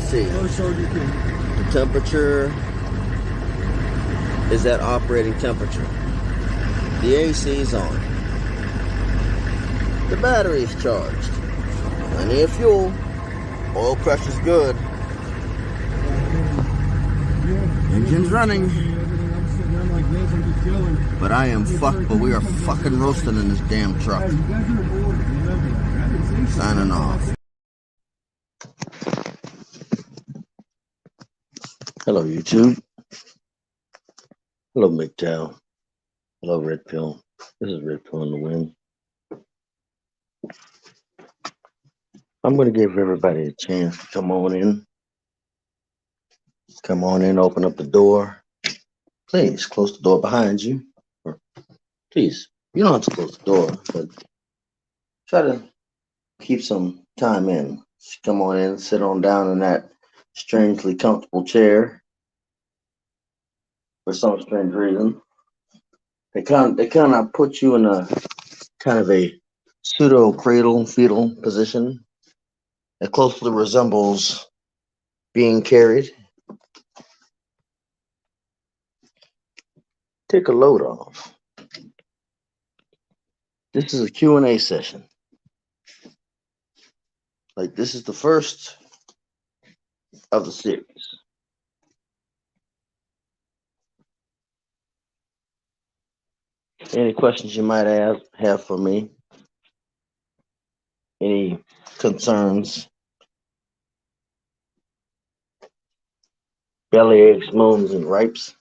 see. The temperature is at operating temperature. The AC is on. The battery is charged. Plenty of fuel. Oil pressure's good. Engine's running. But we are fucking roasting in this damn truck. Signing off. Hello, YouTube. Hello, MGTOW. Hello, Red Pill. This is Red Pill in the Wind. I'm going to give everybody a chance to come on in. Come on in, open up the door. Please, close the door behind you. Or, please, you don't have to close the door, but try to keep some time in. Come on in, sit on down in that strangely comfortable chair. For some strange reason, they kind of put you in a kind of a pseudo cradle fetal position that closely resembles being carried. Take a load off. This is a Q&A session. Like, this is the first of the series. Any questions you might have for me? Any concerns? Belly aches, moans, and gripes?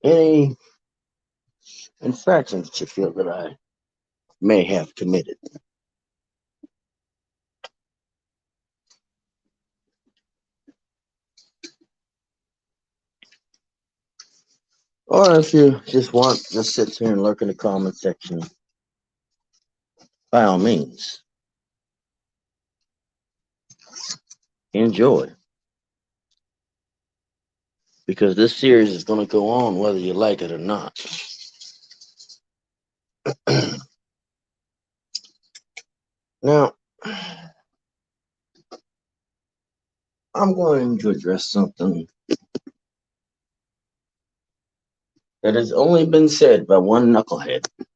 Any infractions that you feel that I may have committed? Or if you just want to sit here and lurk in the comment section, by all means, enjoy. Because this series is going to go on whether you like it or not. Now, I'm going to address something that has only been said by one knucklehead in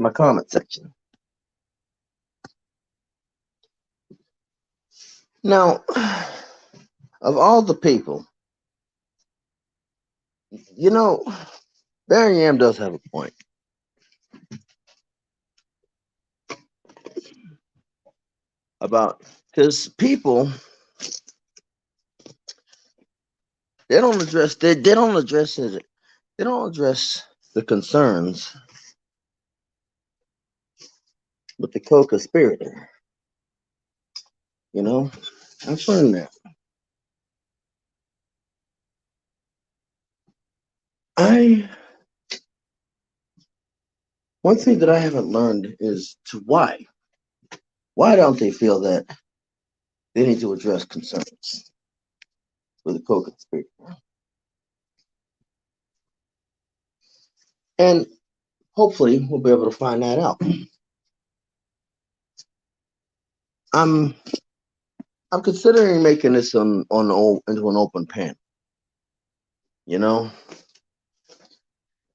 my comment section. Now, of all the people, you know, Barry Yam does have a point. Because people, they don't address the concerns with the co-conspirator. You know, I've learned that. One thing that I haven't learned is why. Why don't they feel that they need to address concerns with the co-conspirator? And hopefully we'll be able to find that out. I'm considering making this into an open panel. You know,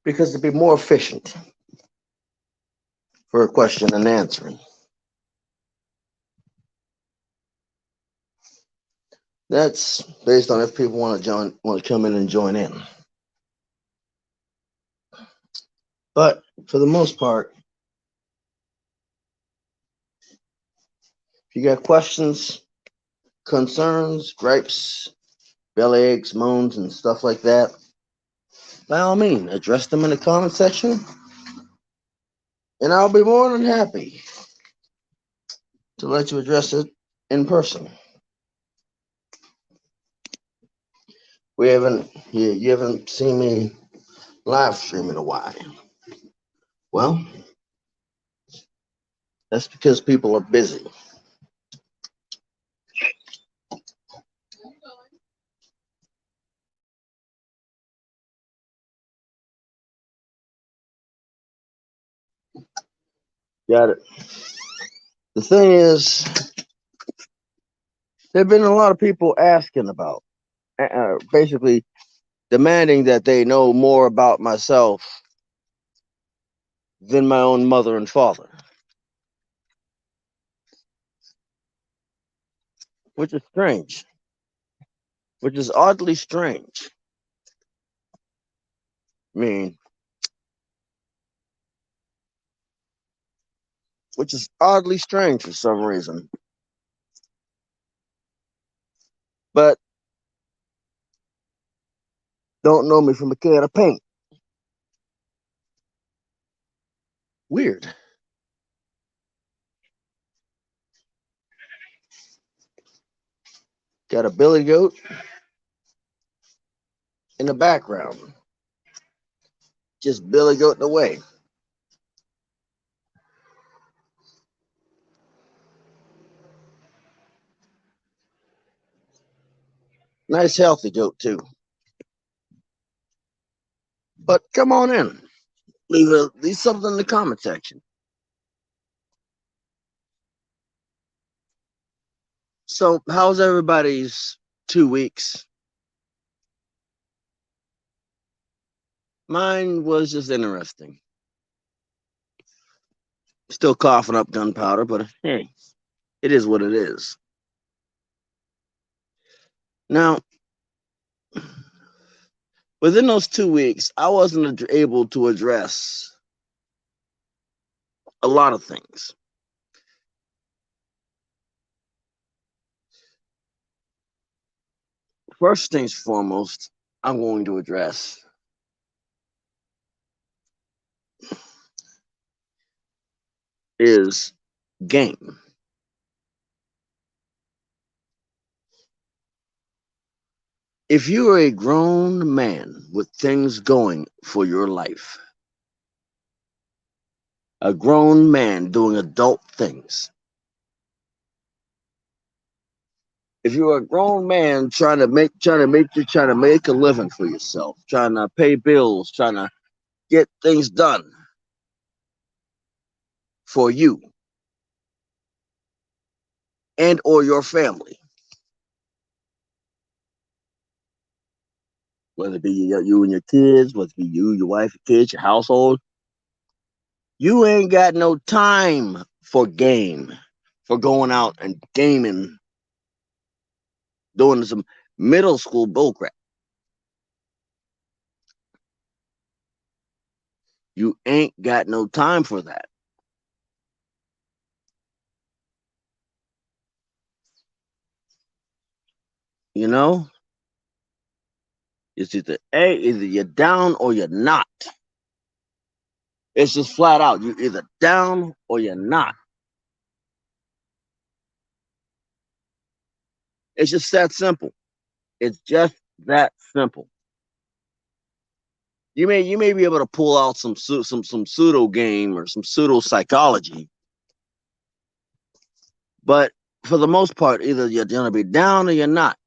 because it'd be more efficient for a question and answering. That's based on if people want to come in and join in. But for the most part, if you got questions, concerns, gripes, belly aches, moans, and stuff like that, by all means, address them in the comment section, and I'll be more than happy to let you address it in person. You haven't seen me live stream in a while. Well, that's because people are busy. Got it. The thing is, there have been a lot of people asking about, basically demanding that they know more about myself than my own mother and father, which is strange, which is oddly strange. I mean, which is oddly strange for some reason. But don't know me from a can of paint. Weird. Got a billy goat in the background, just billy goating away. Nice healthy goat too. But come on in. Leave something in the comment section. So, how's everybody's 2 weeks? Mine was just interesting. Still coughing up gunpowder, but hey, it is what it is. Now, within those 2 weeks, I wasn't able to address a lot of things. First things foremost, I'm going to address is game. If you are a grown man with things going for your life, a grown man doing adult things, if you're a grown man trying to make a living for yourself, trying to pay bills, trying to get things done for you and or your family, whether it be you and your kids, whether it be you, your wife, your kids, your household, you ain't got no time for game, for going out and gaming, doing some middle school bullcrap. You ain't got no time for that. You know, it's either you're down or you're not. It's just flat out. You're either down or you're not. It's just that simple. It's just that simple. You may be able to pull out some pseudo game or some pseudo psychology, but for the most part, either you're gonna be down or you're not.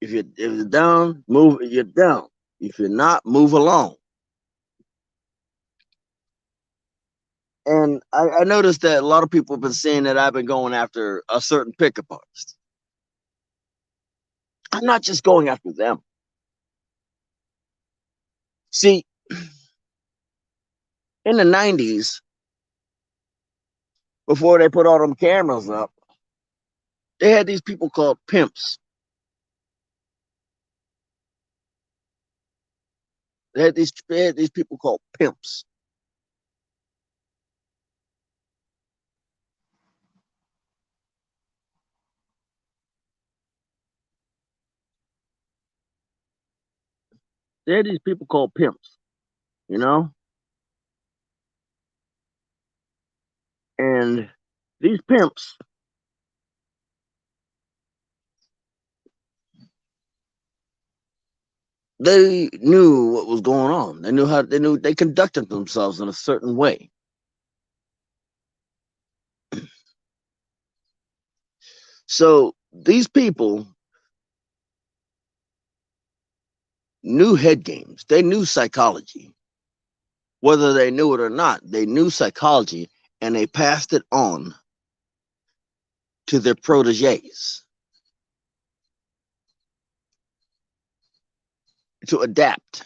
If you're down, move. You're down. If you're not, move along. And I noticed that a lot of people have been saying that I've been going after a certain pickup artist. I'm not just going after them. See, in the 90s, before they put all them cameras up, they had these people called pimps. They had these people called pimps. They had these people called pimps, you know? And these pimps, they knew what was going on. They conducted themselves in a certain way. So these people knew head games. They knew psychology. Whether they knew it or not, they knew psychology, and they passed it on to their proteges to adapt.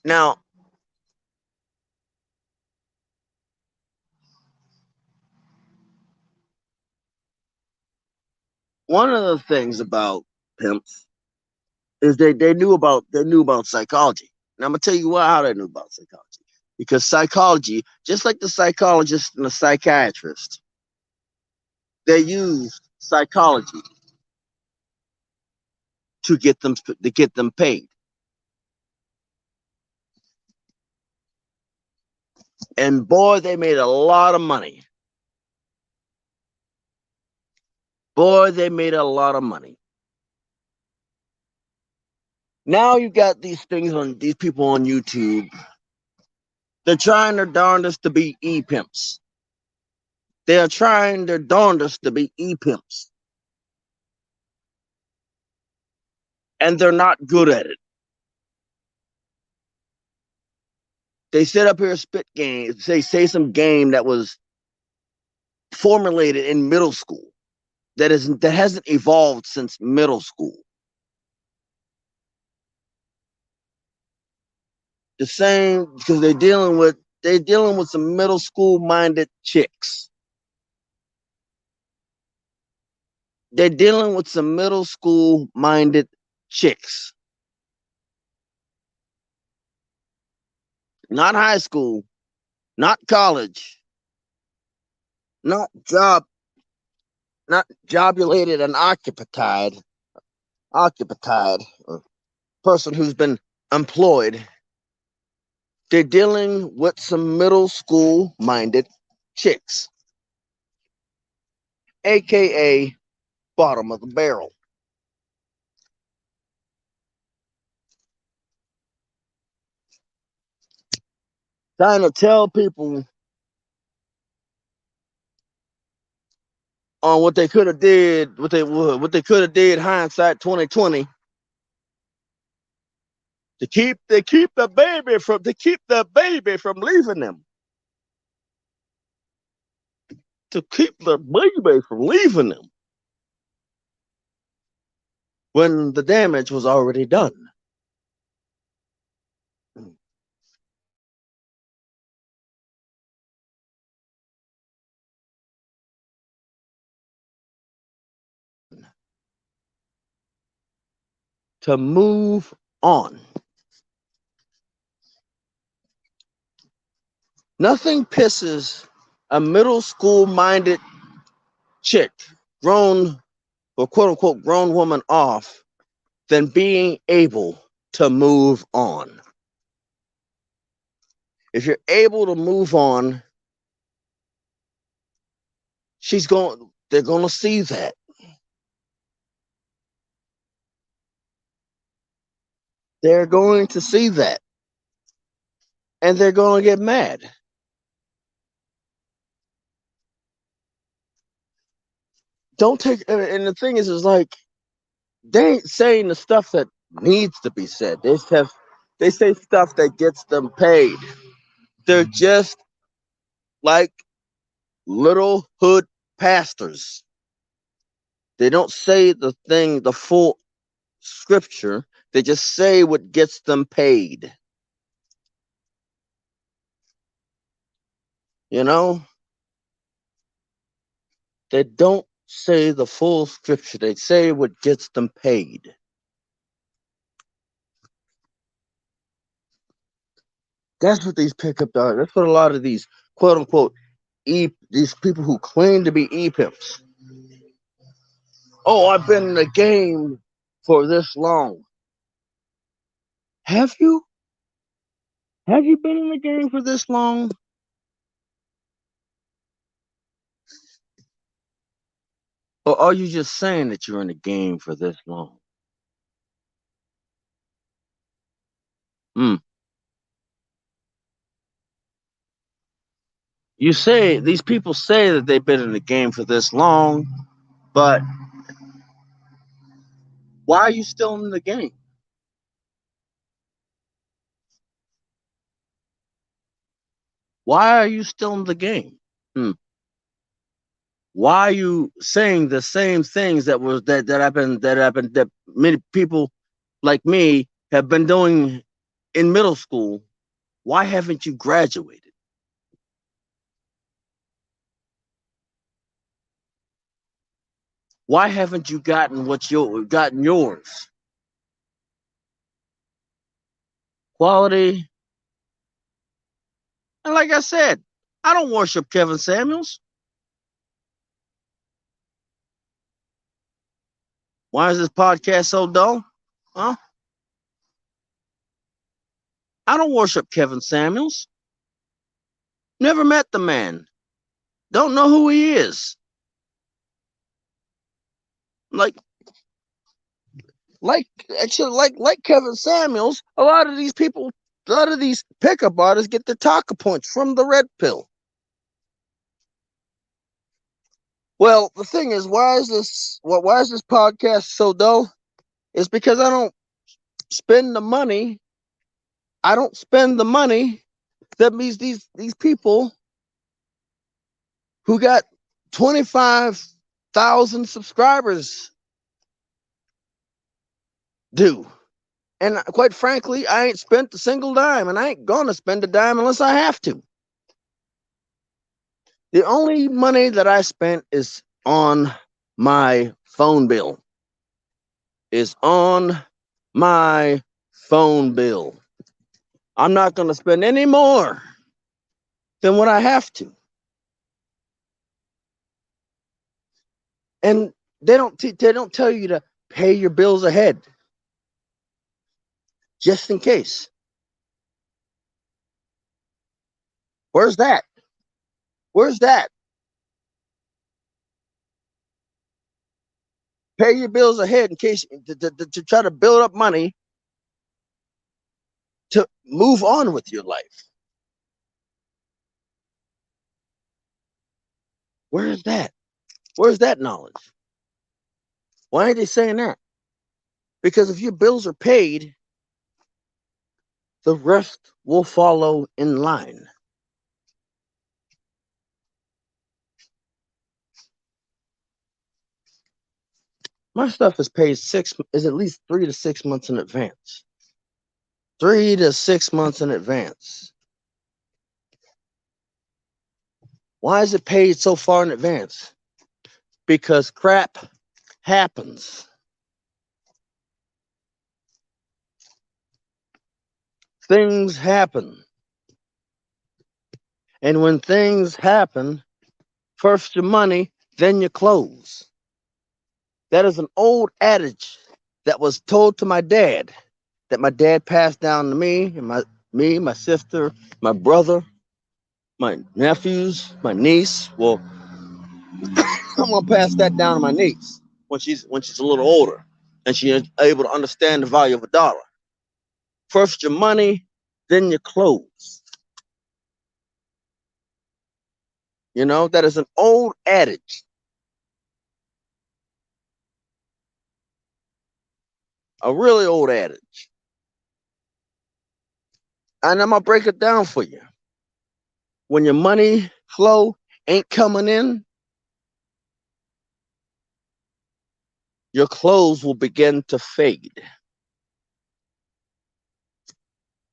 Now, one of the things about pimps is they knew about psychology. And I'm gonna tell you how they knew about psychology. Because psychology, just like the psychologist and the psychiatrist, they use psychology to get them paid. And boy, they made a lot of money. Boy, they made a lot of money. Now you got these people on YouTube. They're trying their darndest to be e-pimps. They are trying their darndest to be e-pimps. And they're not good at it. They sit up here, spit game, say some game that was formulated in middle school, that hasn't evolved since middle school. The same, because they're dealing with some middle school minded chicks. They're dealing with some middle school minded chicks. Not high school, not college, not jobulated and occupied, or person who's been employed. They're dealing with some middle school minded chicks, aka bottom of the barrel. Trying to tell people on what they could have did, what they could have did, hindsight 2020, to keep the baby from leaving them. To keep the baby from leaving them. When the damage was already done. To move on. Nothing pisses a middle school minded chick, grown or quote unquote grown woman, off than being able to move on. If you're able to move on, they're going to see that. They're going to see that. And they're going to get mad. And the thing is like, they ain't saying the stuff that needs to be said. They say stuff that gets them paid. They're just like little hood pastors. They don't say the full scripture. They just say what gets them paid. You know? They don't say the full scripture. They say what gets them paid. That's what these pickup are. That's what a lot of these quote unquote these people who claim to be e-pimps. Oh, I've been in the game for this long. Have you? Have you been in the game for this long? Or are you just saying that you're in the game for this long? Mm. These people say that they've been in the game for this long, but Why are you still in the game? Why are you still in the game? Why are you saying the same things that many people like me have been doing in middle school? Why haven't you graduated? Why haven't you gotten yours? Quality. And like I said, I don't worship Kevin Samuels. Why is this podcast so dull? Huh? I don't worship Kevin Samuels. Never met the man. Don't know who he is. Like like actually like Kevin Samuels, a lot of these people, a lot of these pickup artists get their talking points from the red pill. Well, the thing is, why is this podcast so dull? It's because I don't spend the money. I don't spend the money that these people who got 25,000 subscribers do. And quite frankly, I ain't spent a single dime, and I ain't gonna spend a dime unless I have to. The only money that I spent is on my phone bill. Is on my phone bill. I'm not gonna spend any more than what I have to. And they don't tell you to pay your bills ahead, just in case. Where's that? Where's that? Pay your bills ahead in case to try to build up money to move on with your life. Where's that? Where's that knowledge? Why ain't they saying that? Because if your bills are paid, the rest will follow in line. My stuff is paid is at least 3 to 6 months in advance. 3 to 6 months in advance. Why is it paid so far in advance? Because crap happens. Things happen. And when things happen, first your money, then your clothes. That is an old adage that was told to my dad, that my dad passed down to me and my sister, my brother, my nephews, my niece. Well, I'm gonna pass that down to my niece when she's a little older and she's able to understand the value of a dollar. First your money, then your clothes. You know, that is an old adage. A really old adage. And I'm gonna break it down for you. When your money flow ain't coming in, your clothes will begin to fade.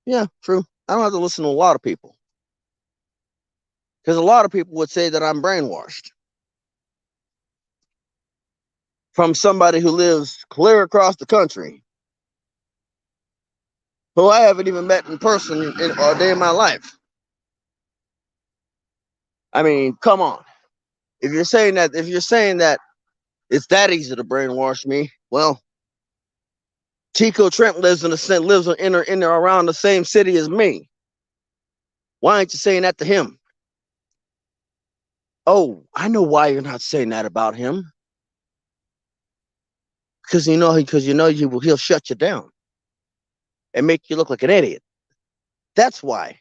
Yeah, true. I don't have to listen to a lot of people. Because a lot of people would say that I'm brainwashed. From somebody who lives clear across the country, who I haven't even met in person in a day of my life. I mean, come on. If you're saying that it's that easy to brainwash me, well, Tico Trent lives in or around the same city as me. Why aren't you saying that to him? Oh, I know why you're not saying that about him. Because he'll shut you down and make you look like an idiot. That's why.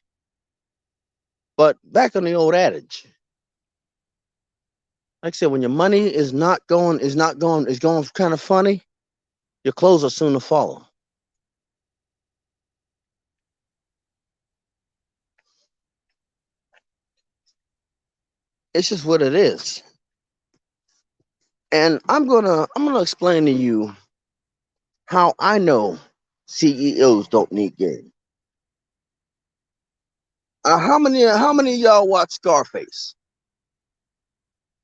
But back on the old adage. Like I said, when your money is going kind of funny, Your clothes are soon to follow. It's just what it is. And I'm gonna explain to you how I know CEOs don't need game. How many of y'all watch Scarface?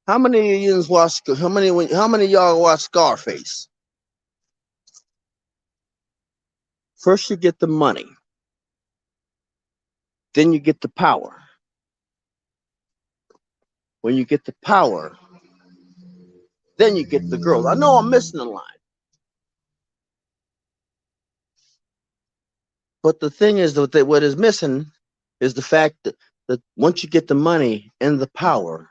How many of you watch how many of y'all watch Scarface? First you get the money, then you get the power. When you get the power, then you get the girls. I know I'm missing a line. But the thing is that what is missing is the fact that once you get the money and the power,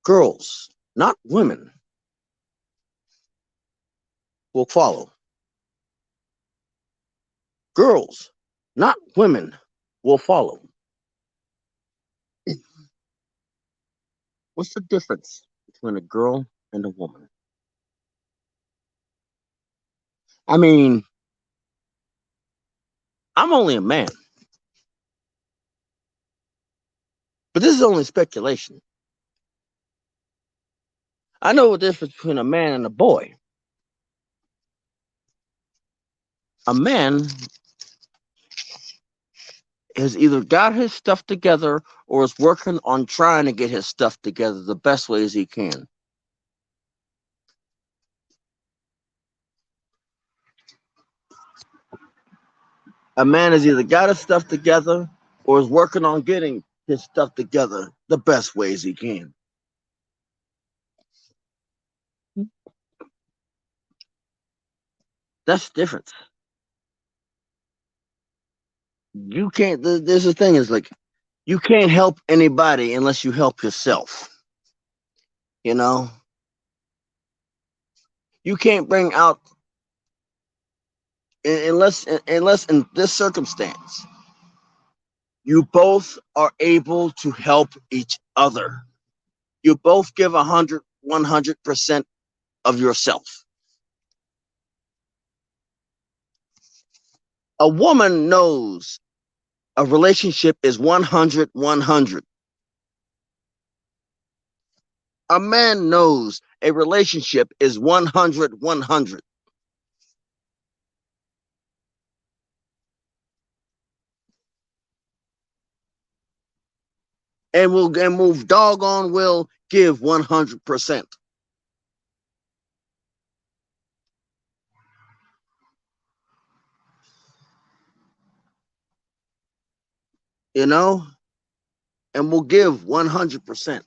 girls, not women, will follow. Girls, not women, will follow. What's the difference between a girl and a woman? I mean, I'm only a man, but this is only speculation. I know the difference between a man and a boy. A man has either got his stuff together or is working on trying to get his stuff together the best way as he can. A man has either got his stuff together or is working on getting his stuff together the best way as he can. That's the difference. You can't. There's the thing is like you can't help anybody unless you help yourself. You know, you can't bring out unless in this circumstance you both are able to help each other. You both give 100% of yourself. A woman knows a relationship is 100. A man knows a relationship is 100. And will doggone will give 100%. You know, and will give 100%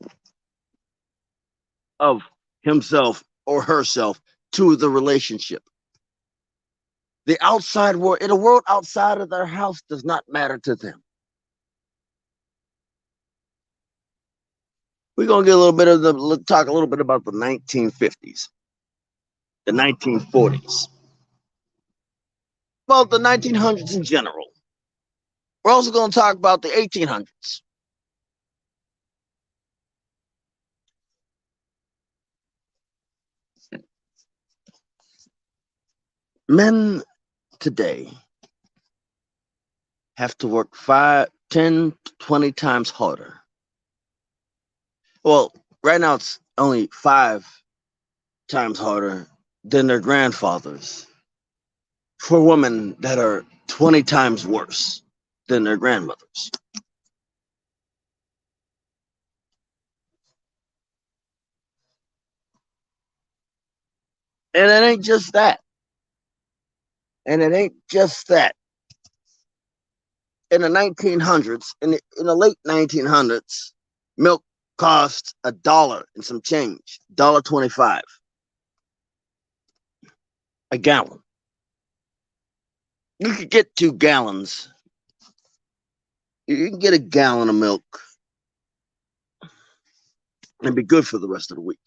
of himself or herself to the relationship. The outside world, in a world outside of their house, does not matter to them. We're gonna get a little bit of talk a little bit about the 1950s, the 1940s, about the 1900s in general. We're also gonna talk about the 1800s. Men today have to work 5, 10, 20 times harder. Well, right now it's only 5 times harder than their grandfathers for women that are 20 times worse than their grandmothers. And it ain't just that. And it ain't just that. In the 1900s, in the late 1900s, milk cost $1 and some change, $1.25 a gallon. You could get 2 gallons. You can get a gallon of milk and be good for the rest of the week.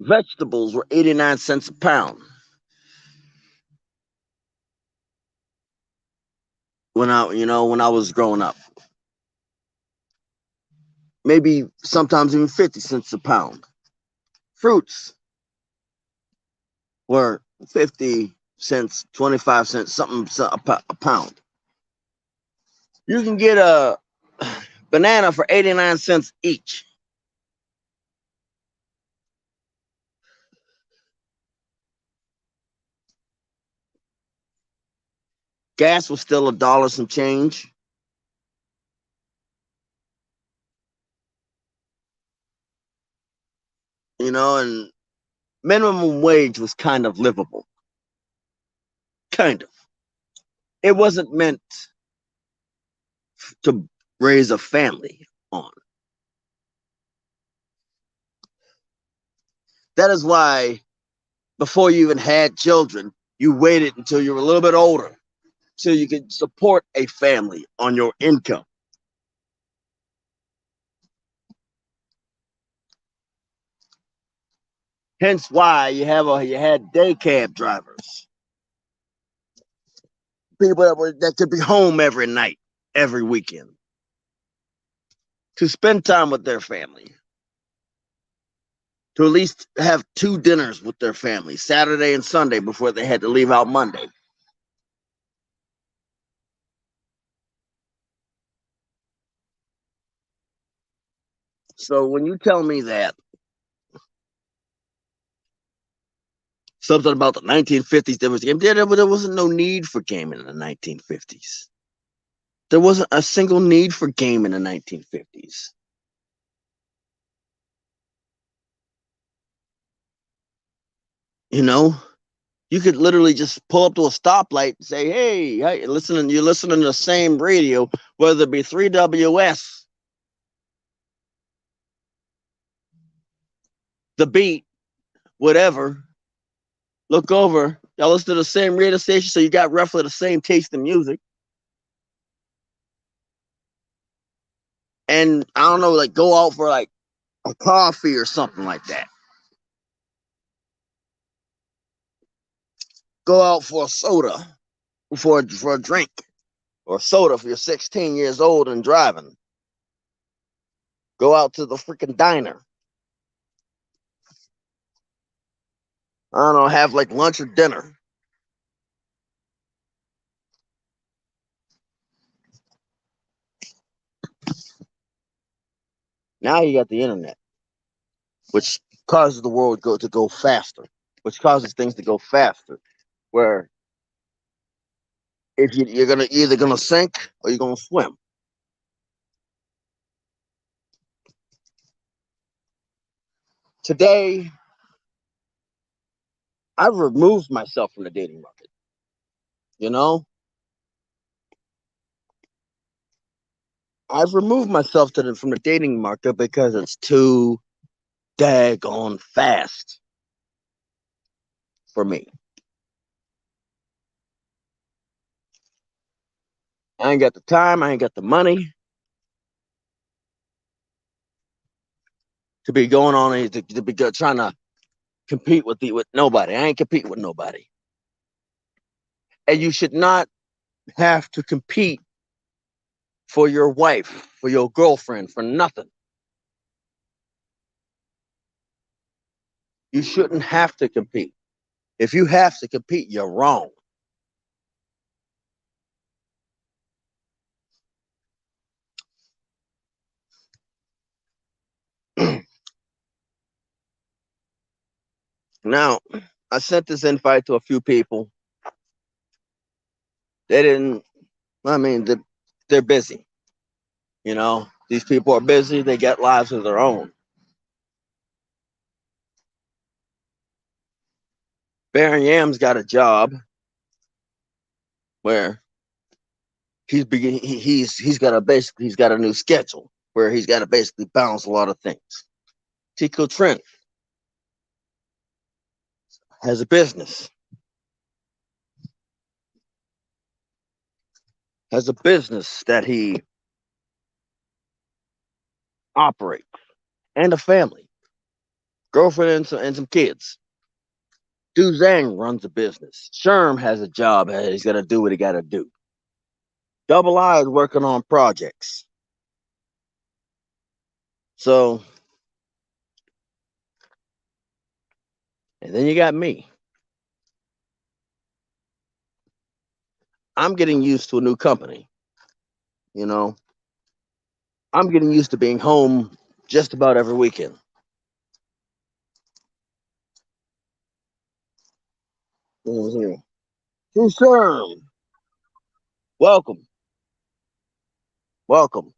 Vegetables were 89 cents a pound when I was growing up. maybe sometimes even 50 cents a pound. Fruits were 50 cents, 25 cents, something a pound. You can get a banana for 89 cents each. Gas was still $1 some change. And minimum wage was kind of livable. Kind of. It wasn't meant to raise a family on. That is why before you even had children, you waited until you were a little bit older so you could support a family on your income. Hence why you had day cab drivers, people that could be home every night, every weekend, to spend time with their family, to at least have 2 dinners with their family, Saturday and Sunday, before they had to leave out Monday. So when you tell me that something about the 1950s, there wasn't no need for gaming in the 1950s. There wasn't a single need for game in the 1950s. You know, you could literally just pull up to a stoplight and say, "Hey, you're listening to the same radio, whether it be 3WS, the Beat, whatever. Look over, y'all listen to the same radio station, so you got roughly the same taste in music." And I don't know, like go out for like a coffee or something like that. Go out for a soda, for a drink, or soda if you're 16 years old and driving. Go out to the freaking diner. I don't know, have like lunch or dinner. Now you got the internet, which causes the world to go faster, which causes things to go faster. Where if you're gonna either gonna sink or you're gonna swim. Today, I've removed myself from the dating market. You know, I've removed myself from the dating market because it's too daggone fast for me. I ain't got the time. I ain't got the money to be going on to be trying to compete with nobody. I ain't competing with nobody. And you should not have to compete for your wife, for your girlfriend, for nothing. You shouldn't have to compete. If you have to compete, you're wrong. Now, I sent this invite to a few people. They didn't, I mean, they're busy. These people are busy. They got lives of their own. Baron Yam's got a job where he's got a new schedule where he's got to basically balance a lot of things. Tico Trent has a business. Has a business that he operates and a family, girlfriend and some kids. Du Zhang runs a business. Sherm has a job. He's got to do what he got to do. Double I is working on projects. So, and then you got me. I'm getting used to a new company. You know, I'm getting used to being home just about every weekend. Too soon. Welcome, welcome.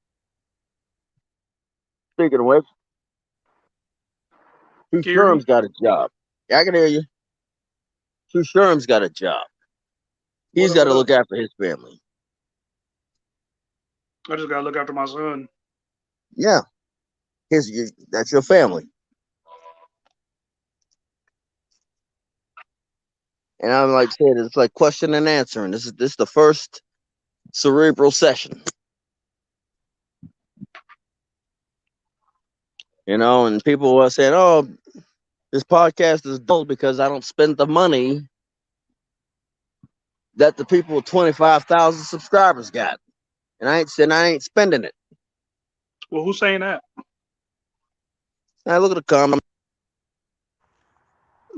Speaking of which, Two Can you hear me? Sherm's got a job. Yeah, I can hear you. Two Sherm's got a job. What He's up? got What to up? look after his family. I just gotta look after my son. Yeah, that's your family. And I'm like saying, it's like question and answering. This is the first cerebral session. And people are saying, "Oh, this podcast is dull because I don't spend the money that the people with 25,000 subscribers got, and I ain't spending it." Well, who's saying that? And I look at the comments.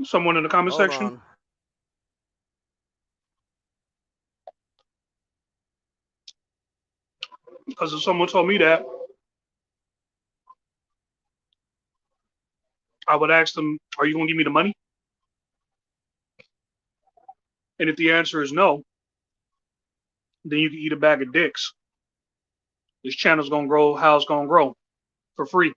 Someone in the comment Hold section? on. Because if someone told me that, I would ask them, "Are you gonna give me the money?" And if the answer is no, then you can eat a bag of dicks. This channel's gonna grow how it's gonna grow for free.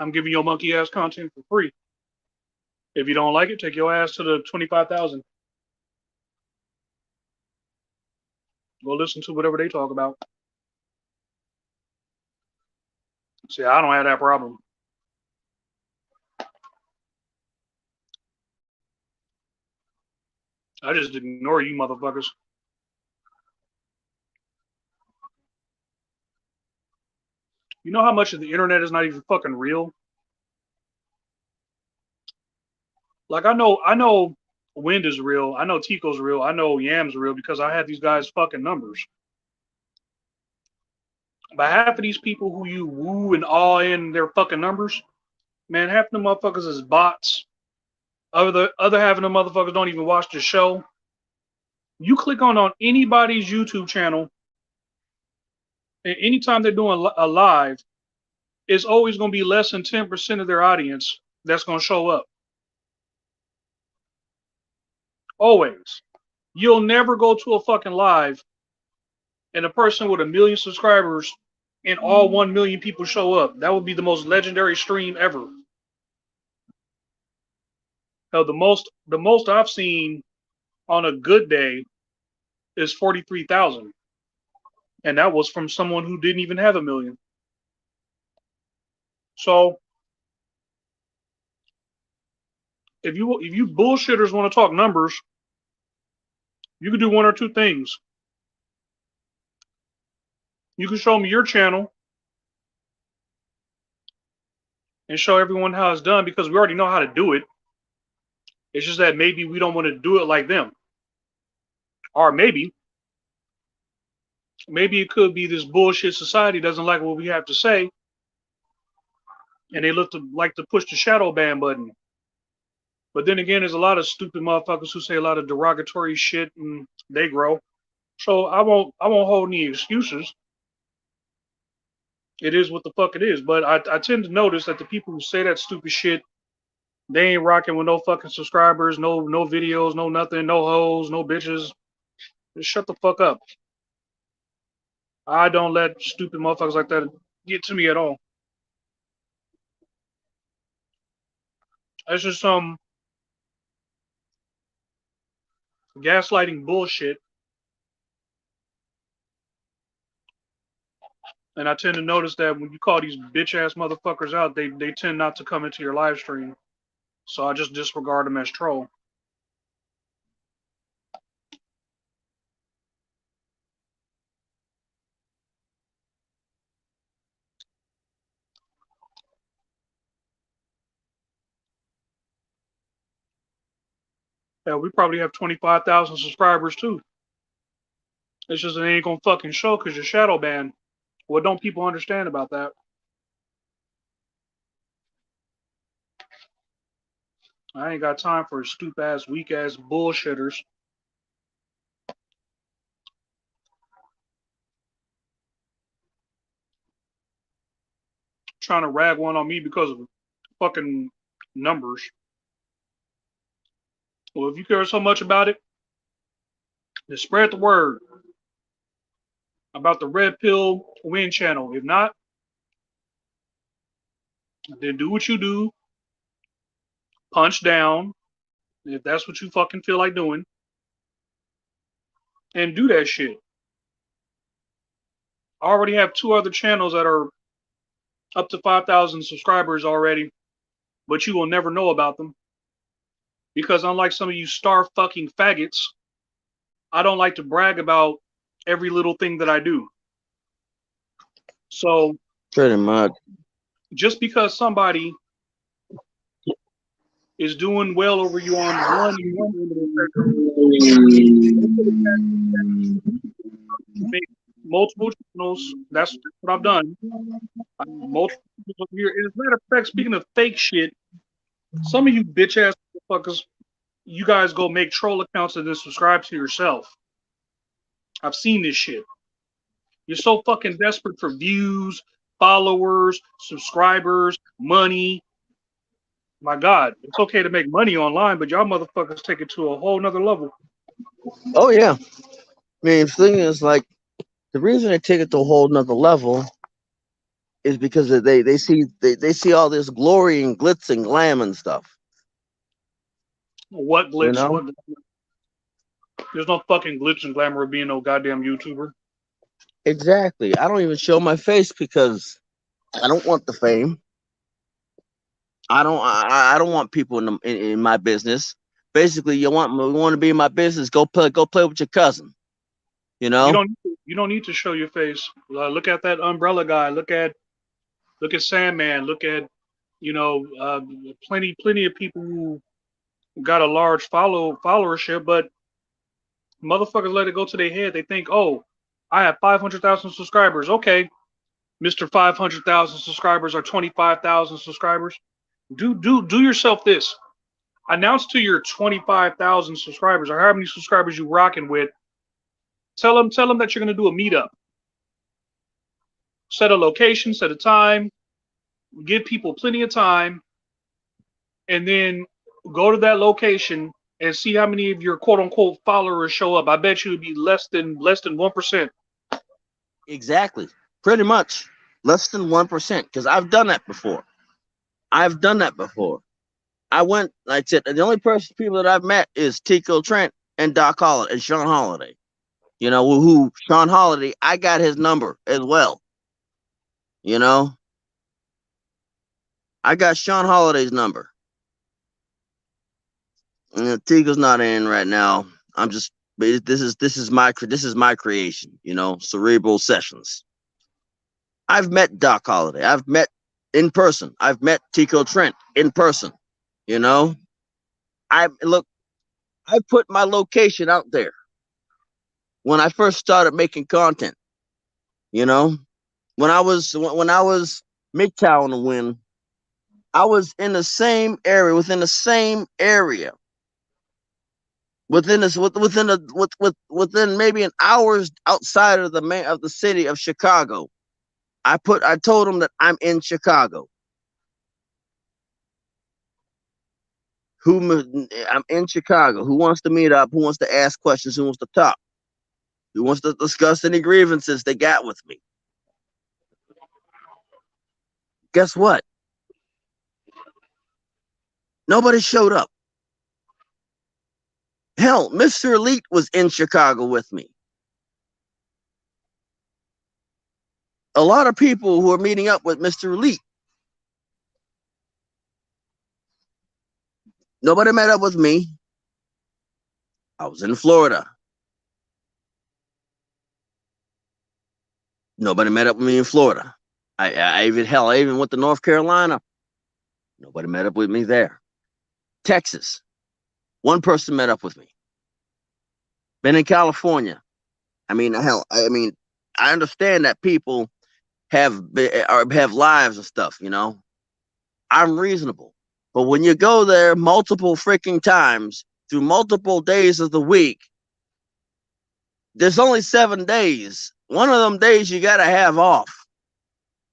I'm giving your monkey ass content for free. If you don't like it, take your ass to the 25,000. Go listen to whatever they talk about. See, I don't have that problem. I just ignore you motherfuckers. You know how much of the internet is not even fucking real? Like I know Wind is real. I know Tico's real. I know Yam's real because I had these guys' fucking numbers. But half of these people who you woo and awe in their fucking numbers, man, half of them motherfuckers is bots. Other half of them motherfuckers don't even watch the show. You click on anybody's YouTube channel, and anytime they're doing a live, it's always gonna be less than 10% of their audience that's gonna show up. Always. You'll never go to a fucking live and a person with 1 million subscribers and all 1 million people show up. That would be the most legendary stream ever. Hell, the most I've seen on a good day is 43,000, and that was from someone who didn't even have 1 million. So if you bullshitters want to talk numbers, you can do one or two things. You can show me your channel and show everyone how it's done because we already know how to do it. It's just that maybe we don't want to do it like them, or maybe it could be this bullshit society doesn't like what we have to say, and they like to push the shadow ban button. But then again, there's a lot of stupid motherfuckers who say a lot of derogatory shit, and they grow. So I won't hold any excuses. It is what the fuck it is. But I tend to notice that the people who say that stupid shit, they ain't rocking with no fucking subscribers, no videos, no nothing, no hoes, no bitches. Just shut the fuck up. I don't let stupid motherfuckers like that get to me at all. That's just some gaslighting bullshit. And I tend to notice that when you call these bitch ass motherfuckers out, they tend not to come into your live stream. So I just disregard them as troll. Yeah, we probably have 25,000 subscribers too. It's just it ain't gonna fucking show because you're shadow banned. What don't people understand about that? I ain't got time for stupid ass, weak ass bullshitters trying to rag one on me because of fucking numbers. Well, if you care so much about it, then spread the word about the Red Pill Win channel. If not, then do what you do, punch down, if that's what you fucking feel like doing, and do that shit. I already have two other channels that are up to 5,000 subscribers already, but you will never know about them because unlike some of you star fucking faggots, I don't like to brag about every little thing that I do. So Pretty much. just because somebody is doing well over you on one end of the spectrum, make multiple channels. That's what I've done. Multiple people here. As a matter of fact, speaking of fake shit, some of you bitch ass motherfuckers, you guys go make troll accounts and then subscribe to yourself. I've seen this shit. You're so fucking desperate for views, followers, subscribers, money. My God, it's okay to make money online, but y'all motherfuckers take it to a whole nother level. Oh yeah. I mean, the thing is, like, the reason they take it to a whole nother level is because they see all this glory and glitz and glam and stuff. What You glitz? know? What? There's no fucking glitz and glamour of being no goddamn YouTuber. Exactly. I don't even show my face because I don't want the fame. I don't want people in my business. Basically, you want to be in my business, go play with your cousin. You know? You don't need to show your face. Look at that umbrella guy. Look at Sandman. Look at plenty of people who got a large followership, but motherfuckers let it go to their head. They think, oh, I have 500,000 subscribers. Okay, Mister 500,000 subscribers or 25,000 subscribers. Do yourself this. Announce to your 25,000 subscribers or how many subscribers you rocking with. Tell them that you're gonna do a meetup. Set a location, set a time, give people plenty of time, and then go to that location and see how many of your quote unquote followers show up. I bet you it'd be less than 1%. Exactly. Pretty much less than 1%. Because I've done that before. I went. Like I said, the only people that I've met is Tico Trent and Doc Holliday and Sean Holiday. You know who Sean Holiday? I got his number as well. You know, I got Sean Holiday's number. Tico's not in right now. I'm just. This is my creation. You know, Cerebral Sessions. I've met Doc Holliday. I've met in person. I've met Tico Trent in person. You know, I put my location out there when I first started making content. You know, when I was MGTOW to win, I was in the same area, within maybe an hour's outside of the city of Chicago. I told them that I'm in Chicago. I'm in Chicago. Who wants to meet up? Who wants to ask questions? Who wants to talk? Who wants to discuss any grievances they got with me? Guess what? Nobody showed up. Hell, Mr. Elite was in Chicago with me. A lot of people who are meeting up with Mr. Elite. Nobody met up with me. I was in Florida. Nobody met up with me in Florida. I even went to North Carolina. Nobody met up with me there. Texas. One person met up with me. Been in California. I mean, hell, I mean, I understand that people have lives and stuff. I'm reasonable, but when you go there multiple freaking times through multiple days of the week, there's only 7 days. One of them days you gotta have off.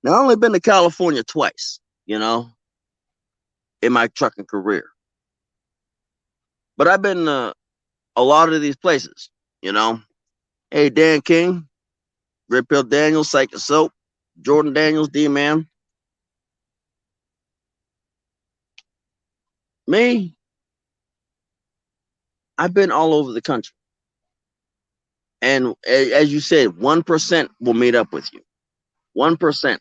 Now, I've only been to California twice, in my trucking career, but I've been to a lot of these places. You know, hey, Dan King, Red Pill Daniels, Psych and Soap, Jordan Daniels, D Man. Me, I've been all over the country. And as you said, 1% will meet up with you. 1%.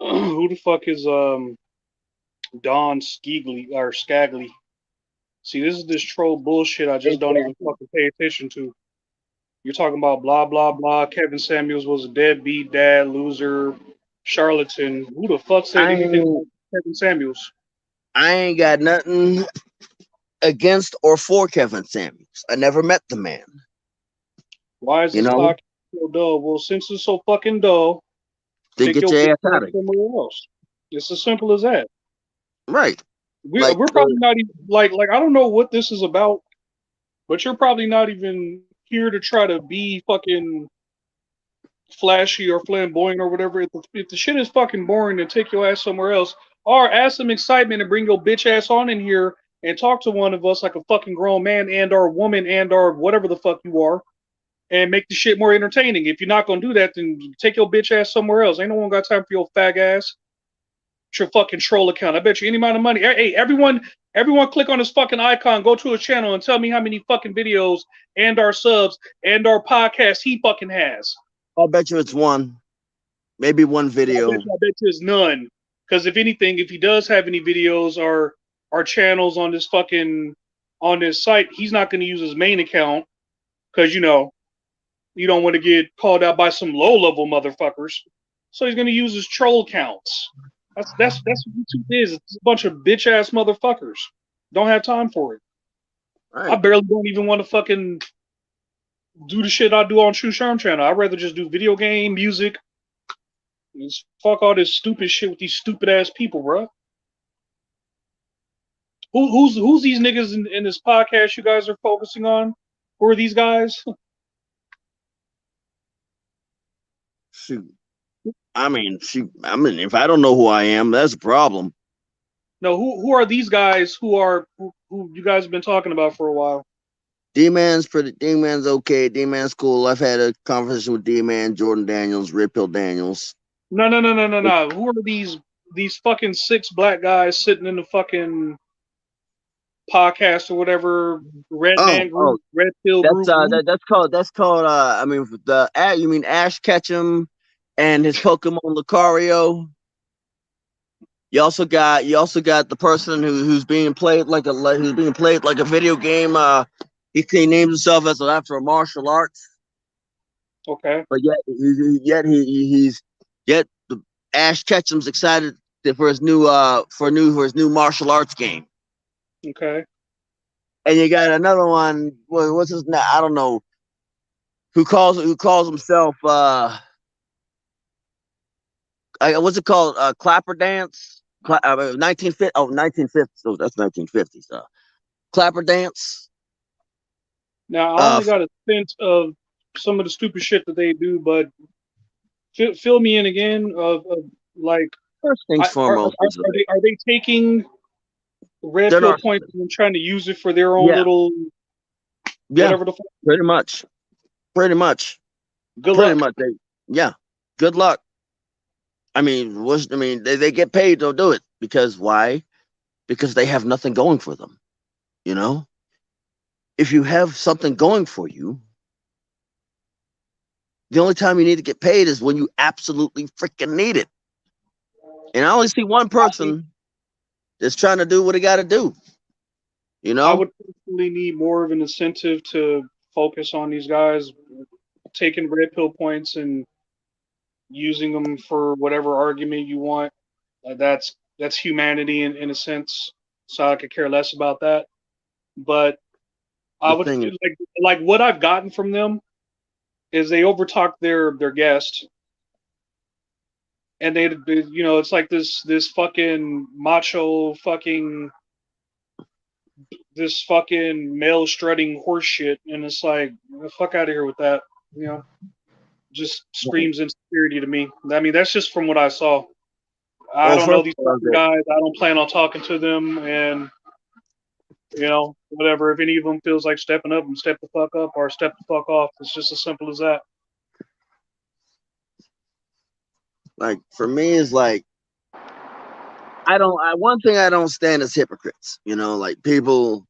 Who the fuck is Don Skigly or Skagley? See, this is this troll bullshit I just don't even Exactly. fucking pay attention to. You're talking about blah blah blah. Kevin Samuels was a deadbeat dad, loser, charlatan. Who the fuck said I anything ain't, about Kevin Samuels? I ain't got nothing against or for Kevin Samuels. I never met the man. Why is You this know, podcast so dull? Well, since it's so fucking dull, to take get your your bitch ass ass out of here. somewhere else. It's as simple as that. Right. We're Like, we're probably not even like I don't know what this is about, but you're probably not even here to try to be fucking flashy or flamboyant or whatever. If the shit is fucking boring, then take your ass somewhere else. Or add some excitement and bring your bitch ass on in here and talk to one of us like a fucking grown man and or woman and or whatever the fuck you are and make the shit more entertaining. If you're not gonna do that, then take your bitch ass somewhere else. Ain't no one got time for your fag ass. It's your fucking troll account. I bet you any amount of money. Hey, everyone click on this fucking icon, go to his channel and tell me how many fucking videos and our subs and our podcast he fucking has. I'll bet you it's one, maybe one video. I bet you it's none. Because if anything, if he does have any videos or channels on this fucking on this site, he's not going to use his main account because you don't want to get called out by some low level motherfuckers. So he's going to use his troll accounts. That's what YouTube is. It's a bunch of bitch ass motherfuckers. Don't have time for it. I Right. barely don't even want to fucking do the shit I do on True Sherm channel. I'd rather just do video game, music. Just fuck all this stupid shit with these stupid ass people, bro. Who's these niggas in this podcast you guys are focusing on? Who are these guys? Shoot. I mean, shoot. I mean, if I don't know who I am, that's a problem. No, who are these guys who you guys have been talking about for a while? D Man's okay. D Man's cool. I've had a conversation with D Man, Jordan Daniels, Red Pill Daniels. No. Who are these fucking six black guys sitting in the fucking podcast or whatever? Red Oh, Man oh, Group, Red Pill that's Group. that's called I mean, you mean Ash Ketchum and his Pokemon Lucario. You also got the person who's being played like a video game. He names himself as after a martial arts, Okay, but yet the Ash Ketchum's excited for his new martial arts game. okay. And you got another one. What's his name? I don't know. Who calls himself what's it called? Clapper dance. 1950. Oh, 1950s. Oh, that's 1950s. Clapper dance. Now I Uh, only got a sense of some of the stupid shit that they do, but fill me in again of like First things foremost is are they taking red they're pill points narcissists. and trying to use it for their own Yeah, little yeah, whatever the fuck? pretty much, pretty much, Good pretty luck. much. Yeah, good luck. They get paid to do it because why? Because they have nothing going for them. You know, if you have something going for you, the only time you need to get paid is when you absolutely freaking need it. And I only see one I, person that's trying to do what he got to do. You I know, would personally need more of an incentive to focus on these guys taking red pill points and using them for whatever argument you want. That's humanity in a sense. So I could care less about that. But I the would thing is, like what I've gotten from them. is they overtalk their guest, and it's like this fucking macho fucking this fucking male strutting horse shit, and it's like the fuck out of here with that. You know, just screams insecurity to me. I mean, that's just from what I saw. I Well, don't know first these of all, fucking guys. I don't plan on talking to them, and whatever. If any of them feels like stepping up, and step the fuck up, or step the fuck off. It's just as simple as that. like for me, is like one thing I don't stand is hypocrites. Like people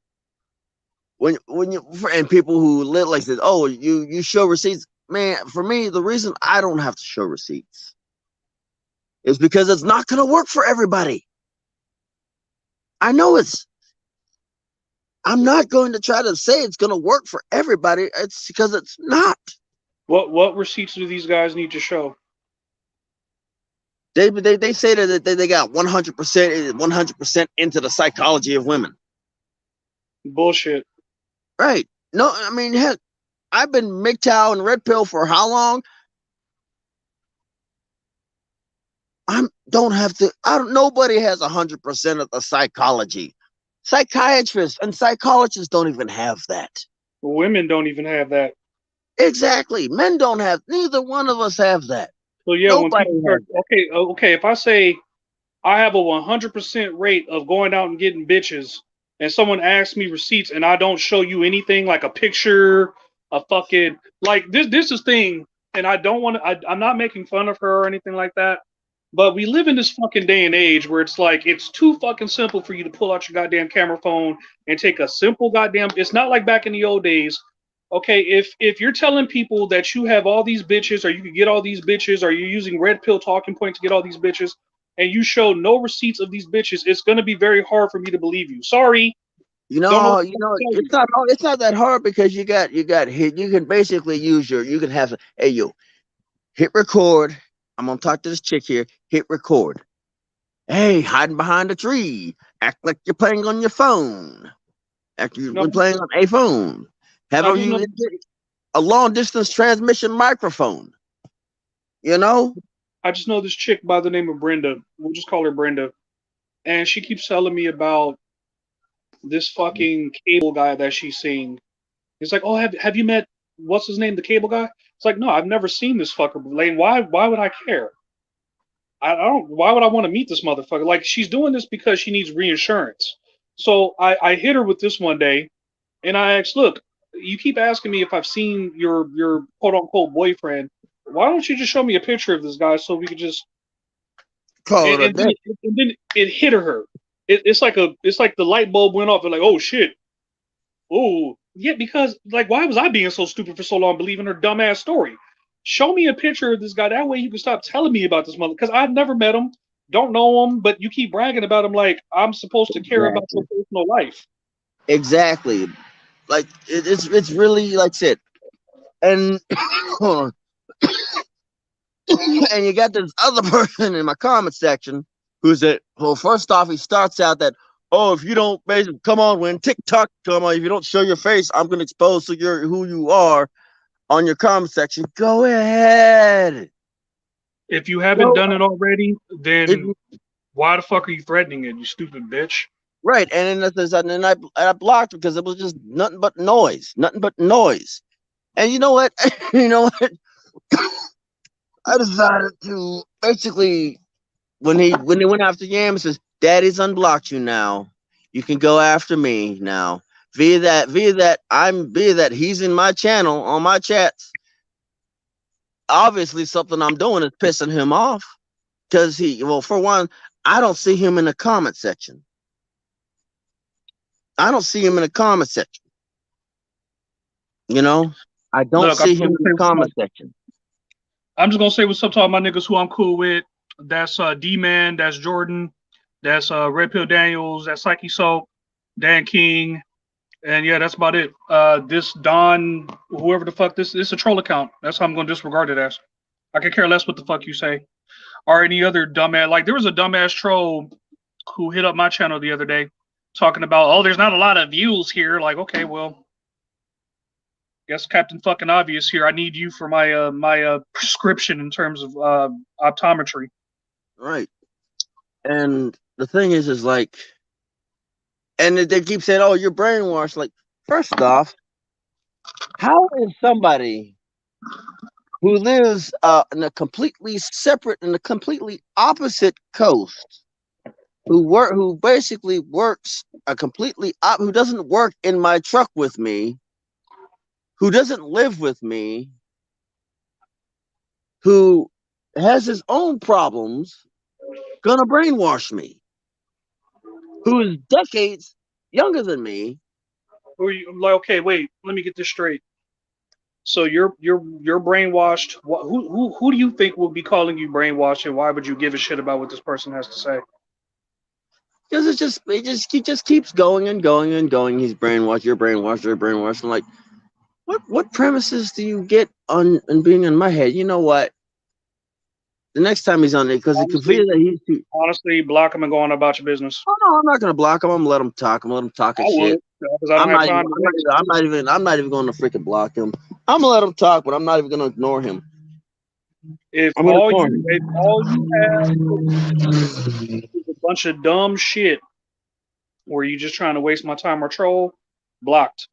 when you and people who live like this. Oh, you show receipts, man. For me, the reason I don't have to show receipts is because it's not going to work for everybody. I know it's. I'm not going to try to say it's going to work for everybody. It's because it's not. What receipts do these guys need to show? They say that they got 100% into the psychology of women. Bullshit. Right. No, I mean, heck, I've been MGTOW and Red Pill for how long? Nobody has 100% of the psychology. Psychiatrists and psychologists don't even have that. Women don't even have that. Exactly. Men don't have, neither one of us have that. So yeah, Nobody when people start, okay, if I say I have a 100% rate of going out and getting bitches, and someone asks me receipts, and I don't show you anything like a picture, a fucking like this is thing, and I don't want to. I'm not making fun of her or anything like that. But we live in this fucking day and age where it's like it's too fucking simple for you to pull out your goddamn camera phone and take a simple goddamn. It's not like back in the old days. Okay, if you're telling people that you have all these bitches, or you can get all these bitches, or you're using red pill talking point to get all these bitches, and you show no receipts of these bitches, it's gonna be very hard for me to believe you. Sorry, don't know. It's not that hard because you got hit. You can basically you can have, hey, you hit record. I'm gonna talk to this chick here. Hit record. Hey, hiding behind a tree. Act like you're playing on your phone. Act you're No, playing on a phone. Have I just know. a long distance transmission microphone. I just know this chick by the name of Brenda. We'll just call her Brenda, and she keeps telling me about this fucking cable guy that she's seen. It's like, oh, have you met what's his name, the cable guy? It's like, no, I've never seen this fucker. Lane, why would I care? I don't. Why would I want to meet this motherfucker? Like, she's doing this because she needs reinsurance. So I hit her with this one day, and I asked, look, you keep asking me if I've seen your quote unquote boyfriend. Why don't you just show me a picture of this guy so we could just Call it and, a and, then, day. and then it hit her. It's like the light bulb went off and like, oh shit. Oh yeah, because like why was I being so stupid for so long believing her dumbass story? Show me a picture of this guy. That way you can stop telling me about this mother because I've never met him, don't know him, but you keep bragging about him like I'm supposed to care about your Exactly. personal life. Exactly. Like it's really like I said. And hold on. And you got this other person in my comment section who's that. Well, first off, he starts out that, oh, if you don't basically come on when TikTok come on, if you don't show your face, I'm gonna expose who you are on your comment section. Go ahead. If you haven't Go done it already, if then why the fuck are you threatening it, you stupid bitch? right. And then I blocked because it was just nothing but noise. Nothing but noise. And you know what? You know what? I decided to basically when he went after Yam, says, "Daddy's unblocked you now. You can go after me now." Via that he's in my channel on my chats. Obviously, something I'm doing is pissing him off because for one, I don't see him in the comment section. I don't see him in the comment section. I don't Look, see him in the comment section. I'm just gonna say what's up to all my niggas who I'm cool with. That's D Man, that's Jordan, that's Red Pill Daniels, that's Psyche Soap, Dan King, and yeah, that's about it. This Don, whoever the fuck this is, a troll account. That's how I'm gonna disregard it as. I could care less what the fuck you say. Or any other dumbass. Like there was a dumbass troll who hit up my channel the other day talking about, oh, there's not a lot of views here. Like, okay, well, Guess Captain Fucking Obvious here. I need you for my prescription in terms of optometry. Right. And the thing is like, and they keep saying, "Oh, you're brainwashed." Like, first off, how is somebody who lives in a completely separate and a completely opposite coast, who basically works who doesn't work in my truck with me, who doesn't live with me, who has his own problems, gonna brainwash me? Who is decades younger than me? Who are you? Like, okay, wait. Let me get this straight. So you're brainwashed. Who do you think will be calling you brainwashed, and why would you give a shit about what this person has to say? Because he just keeps going and going and going. He's brainwashed. You're brainwashed. You're brainwashed. I'm like, what premises do you get on being in my head? You know what? The next time he's on there, because he can Honestly, feel that he's too. honestly, block him and go on about your business. Oh no, I'm not gonna block him. I'm gonna let him talk. I'm gonna let him talk I his would, shit. because I don't have time to waste. I'm not even going to freaking block him. I'm gonna let him talk, but I'm not even gonna ignore him. If I'm gonna all ignore you him. if all you have is a bunch of dumb shit, where you just trying to waste my time or troll, blocked.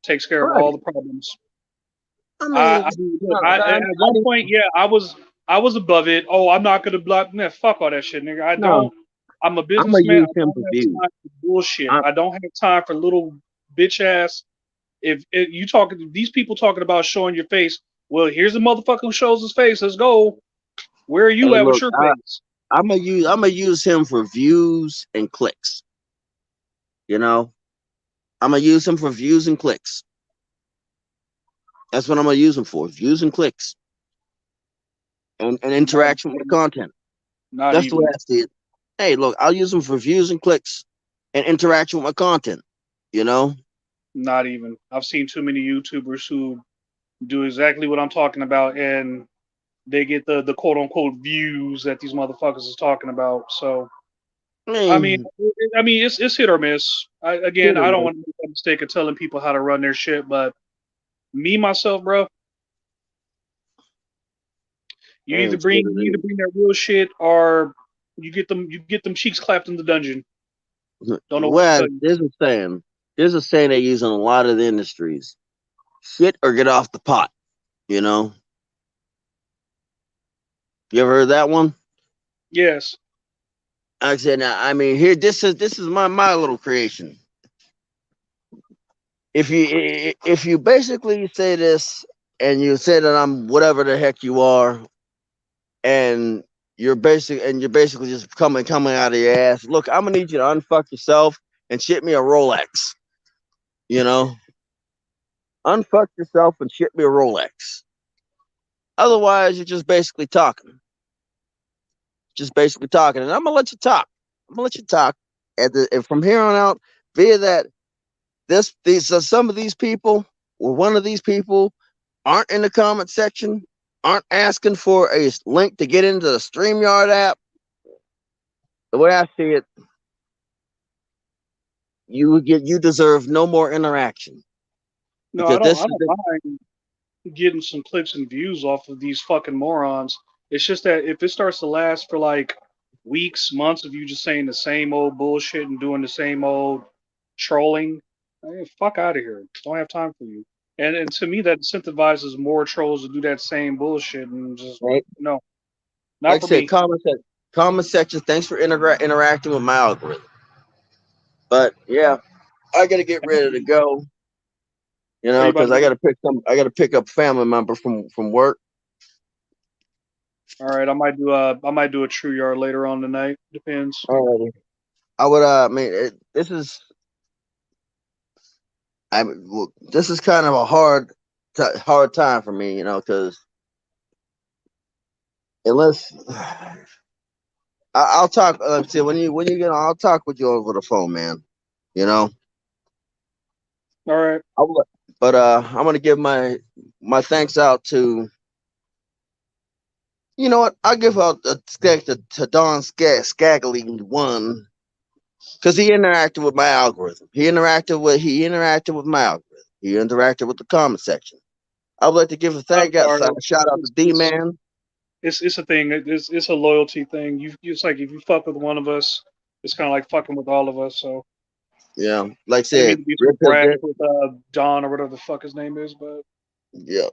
Takes care of all Right. the problems. I mean, Look, at one point, yeah, I was above it. Oh, I'm not gonna block. Nah, fuck all that shit, nigga. I no, don't. I'm a I'm gonna businessman. use I him don't for have views. time for bullshit. I, I don't have time for little bitch ass. If you talking, these people talking about showing your face. Well, here's a motherfucker who shows his face. Let's go. Where are you hey, at with look, your face? I'm gonna use him for views and clicks. You know, I'm gonna use him for views and clicks. That's what I'm gonna use him for: views and clicks, and Not, interaction with content. not That's the way even. I see it. Hey, look, I'll use him for views and clicks and interaction with my content. You know, Not even. I've seen too many YouTubers who do exactly what I'm talking about, and they get the quote unquote views that these motherfuckers is talking about. So I I mean, mean, it's hit or miss. Again, hit or I don't miss. want to make the mistake of telling people how to run their shit, but me myself, bro, Hey, it's hit or you either bring that real shit, or you get them cheeks clapped in the dungeon. miss. Don't know what to Well, tell you. there's a saying. There's a saying they use in a lot of the industries: shit or get off the pot. You know, you ever heard that one? Yes. I said, now, I mean, here, this is my little creation. If you basically say this and you say that I'm whatever the heck you are, and you're basically just coming out of your ass. Look, I'm gonna need you to unfuck yourself and ship me a Rolex. You know, unfuck yourself and ship me a Rolex. Otherwise, you're just basically talking, and I'm gonna let you talk. I'm gonna let you talk. And from here on out, via that, some of these people, or one of these people, aren't in the comment section, aren't asking for a link to get into the StreamYard app. The way I see it, you deserve no more interaction, No, because I this is don't mind getting some clicks and views off of these fucking morons. It's just that if it starts to last for like weeks, months of you just saying the same old bullshit and doing the same old trolling, hey, fuck out of here. Don't have time for you. And to me, that incentivizes more trolls to do that same bullshit and just right. no, not Like I for said, me. comment section. Thanks for interacting with my algorithm. But yeah, I gotta get ready to go. You Are know, you about because to go? I gotta pick up a family member from work. All right, I might do a true yard later on tonight. Depends. Alrighty. I would I mean this is kind of a hard time for me, you know, because unless I'll talk. See, when you get on, I'll talk with you over the phone, man. You know, All right. I will, but I'm gonna give my thanks out to. You know what? I'll give out a thanks to Don Scaggly one, because he interacted with my algorithm. He interacted with my algorithm. He interacted with the comment section. I would like to give a I'm thank out sorry. shout out to It's, D it's, Man. it's a thing. It's a loyalty thing. It's like if you fuck with one of us, it's kind of like fucking with all of us. So Yeah, like I I didn't mean said, to be so Red Pill brash Dan. with Don or whatever the fuck his name is, but Yeah,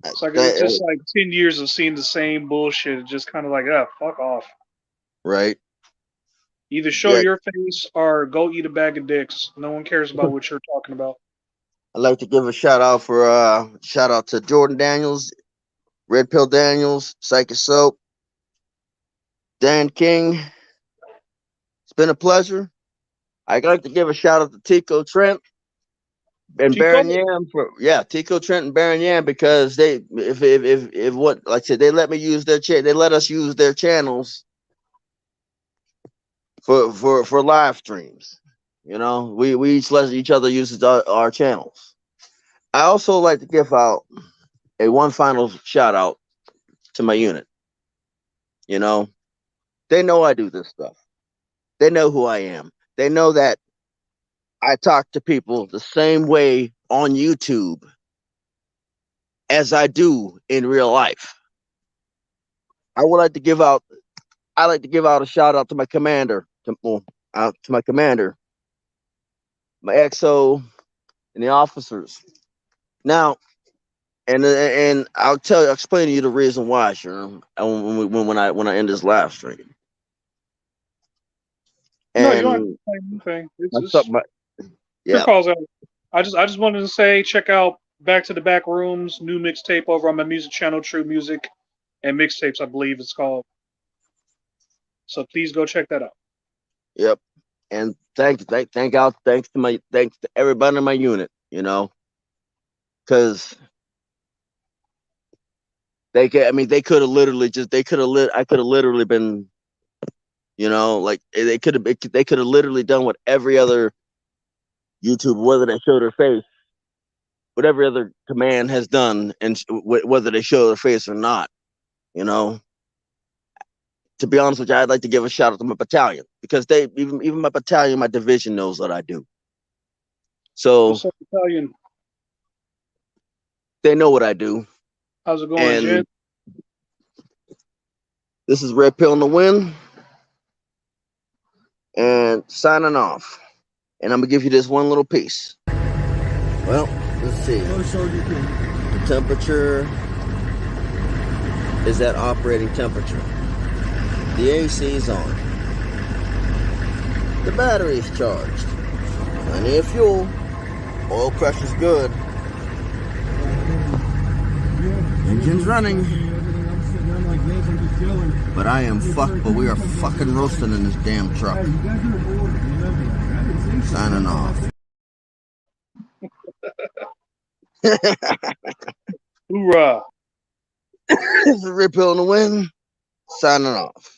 it's just like 10 years of seeing the same bullshit. It's just kind of like, fuck off. right. Either show Yeah, your face or go eat a bag of dicks. No one cares about what you're talking about. I'd like to give a shout out to Jordan Daniels, Red Pill Daniels, Psychic Soap, Dan King. It's been a pleasure. I'd like to give a shout out to Tico Trent and Chico, Baron Yam Tico Trent and Baron Yam, because they if what like I said, they let me use they let us use their channels for live streams. You know, we each let each other use our channels. I also like to give out a one final shout out to my unit. You know, they know I do this stuff. They know who I am. They know that I talk to people the same way on YouTube as I do in real life. I would like to give out I like to give out a shout out to my commander, to my commander, my XO, and the officers. Now, and I'll explain to you the reason why, sure, when I end this live stream. no, you don't have to And say anything. my, stuff- It's my your yeah, calls out. I just wanted to say check out Back to the Back Rooms new mixtape over on my music channel, True Music and Mixtapes, I believe it's called. So please go check that out. yep. And thanks to everybody in my unit, you know, because they could have literally I could have literally been, you know, like they could have literally done what every other YouTuber, whether they show their face, what every other command has done, and whether they show their face or not, you know. To be honest with you, I'd like to give a shout out to my battalion, because they even my battalion, my division knows what I do. So What's up, Italian? they know what I do. How's it going, Jen? And this is Red Pill in the Wind, and signing off. And I'm gonna give you this one little piece. Well, let's see. The temperature is at operating temperature. The AC is on. The battery is charged. Plenty of fuel. Oil pressure's good. Engine's running. But but we are fucking roasting in this damn truck. Signing off. Hoorah! This is Rip Hill in the Wind. Signing off.